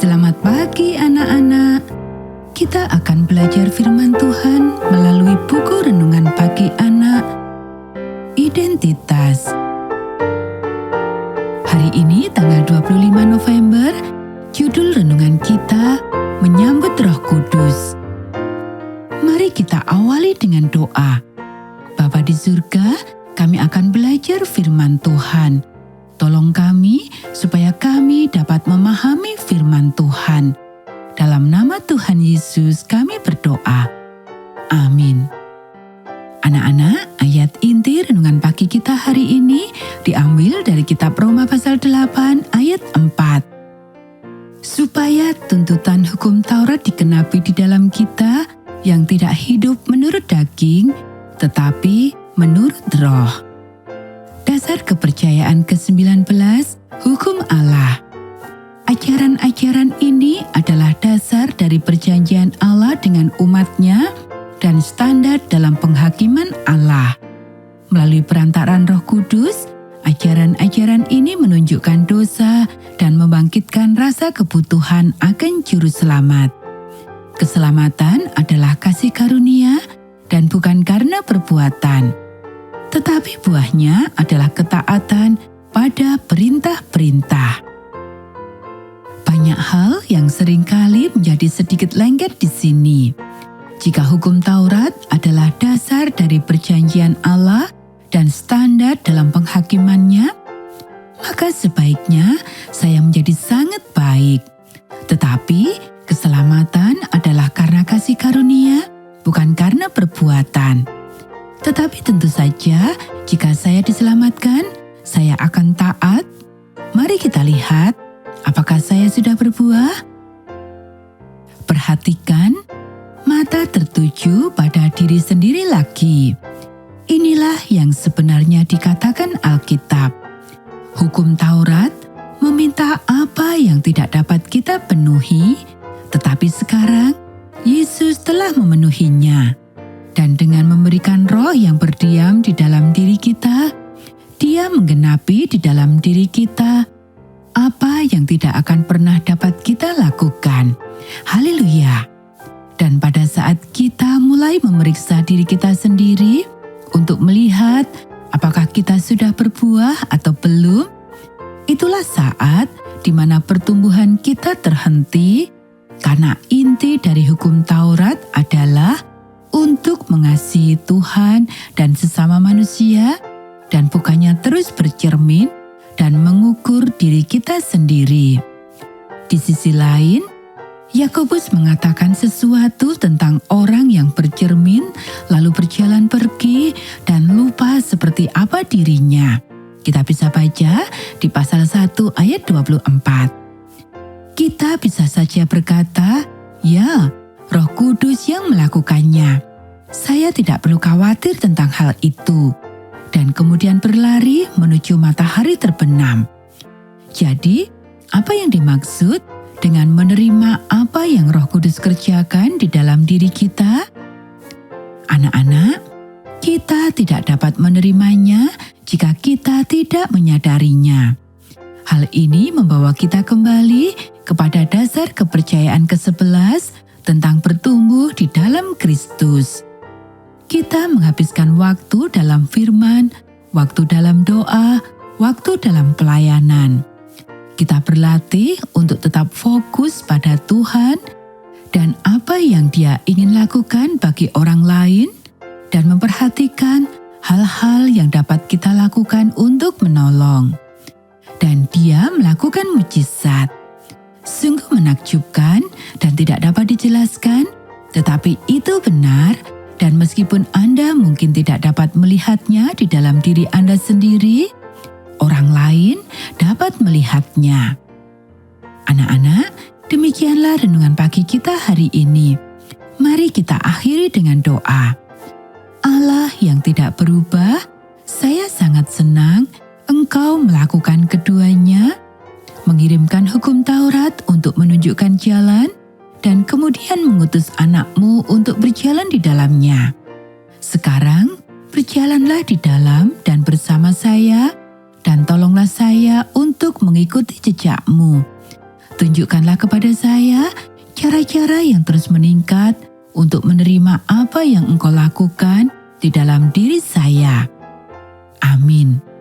Selamat pagi anak-anak. Kita akan belajar firman Tuhan melalui buku renungan pagi anak, Identitas. Hari ini tanggal 25 November, judul renungan kita menyambut Roh Kudus. Mari kita awali dengan doa. Bapa di surga, kami akan belajar firman Tuhan. Tolong kami supaya kami dapat memahami firman Tuhan. Dalam nama Tuhan Yesus kami berdoa. Amin. Anak-anak, ayat inti renungan pagi kita hari ini diambil dari kitab Roma pasal 8 ayat 4. Supaya tuntutan hukum Taurat digenapi di dalam kita yang tidak hidup menurut daging, tetapi menurut roh. Dasar kepercayaan ke-19, hukum Allah. Ajaran-ajaran ini adalah dasar dari perjanjian Allah dengan umatnya dan standar dalam penghakiman Allah. Melalui perantaraan Roh Kudus, ajaran-ajaran ini menunjukkan dosa dan membangkitkan rasa kebutuhan akan juru selamat. Keselamatan adalah kasih karunia dan bukan karena perbuatan. Tetapi buahnya adalah ketaatan pada perintah-perintah. Banyak hal yang seringkali menjadi sedikit lengket di sini. Jika hukum Taurat adalah dasar dari perjanjian Allah dan standar dalam penghakimannya, maka sebaiknya saya menjadi sangat baik. Tetapi keselamatan adalah karena kasih karunia, bukan karena perbuatan. Tetapi tentu saja, jika saya diselamatkan, saya akan taat. Mari kita lihat, apakah saya sudah berbuah? Perhatikan, mata tertuju pada diri sendiri lagi. Inilah yang sebenarnya dikatakan Alkitab. Hukum Taurat meminta apa yang tidak dapat kita penuhi, tetapi sekarang Yesus telah memenuhinya. Dan dengan memberikan roh yang berdiam di dalam diri kita, Dia menggenapi di dalam diri kita apa yang tidak akan pernah dapat kita lakukan. Haleluya! Dan pada saat kita mulai memeriksa diri kita sendiri untuk melihat apakah kita sudah berbuah atau belum, itulah saat di mana pertumbuhan kita terhenti, karena inti dari hukum Taurat adalah untuk mengasihi Tuhan dan sesama manusia, dan bukannya terus bercermin dan mengukur diri kita sendiri. Di sisi lain, Yakobus mengatakan sesuatu tentang orang yang bercermin lalu berjalan pergi dan lupa seperti apa dirinya. Kita bisa baca di pasal 1 ayat 24. Kita bisa saja berkata, ya, Roh Kudus yang melakukannya. Saya tidak perlu khawatir tentang hal itu. Dan kemudian berlari menuju matahari terbenam. Jadi, apa yang dimaksud dengan menerima apa yang Roh Kudus kerjakan di dalam diri kita? Anak-anak, kita tidak dapat menerimanya jika kita tidak menyadarinya. Hal ini membawa kita kembali kepada dasar kepercayaan ke-11 tentang bertumbuh di dalam Kristus. Kita menghabiskan waktu dalam firman, waktu dalam doa, waktu dalam pelayanan. Kita berlatih untuk tetap fokus pada Tuhan dan apa yang Dia ingin lakukan bagi orang lain, dan memperhatikan hal-hal yang dapat kita lakukan untuk menolong. Dan Dia melakukan mujizat. Sungguh menakjubkan dan tidak dapat dijelaskan, tetapi itu benar, dan meskipun Anda mungkin tidak dapat melihatnya di dalam diri Anda sendiri, orang lain dapat melihatnya. Anak-anak, demikianlah renungan pagi kita hari ini. Mari kita akhiri dengan doa. Allah yang tidak berubah, saya sangat senang Engkau melakukan keduanya, mengirimkan hukum Taurat untuk menunjukkan jalan, dan kemudian mengutus anak-Mu untuk berjalan di dalamnya. Sekarang, berjalanlah di dalam dan bersama saya, dan tolonglah saya untuk mengikuti jejak-Mu. Tunjukkanlah kepada saya cara-cara yang terus meningkat untuk menerima apa yang Engkau lakukan di dalam diri saya. Amin.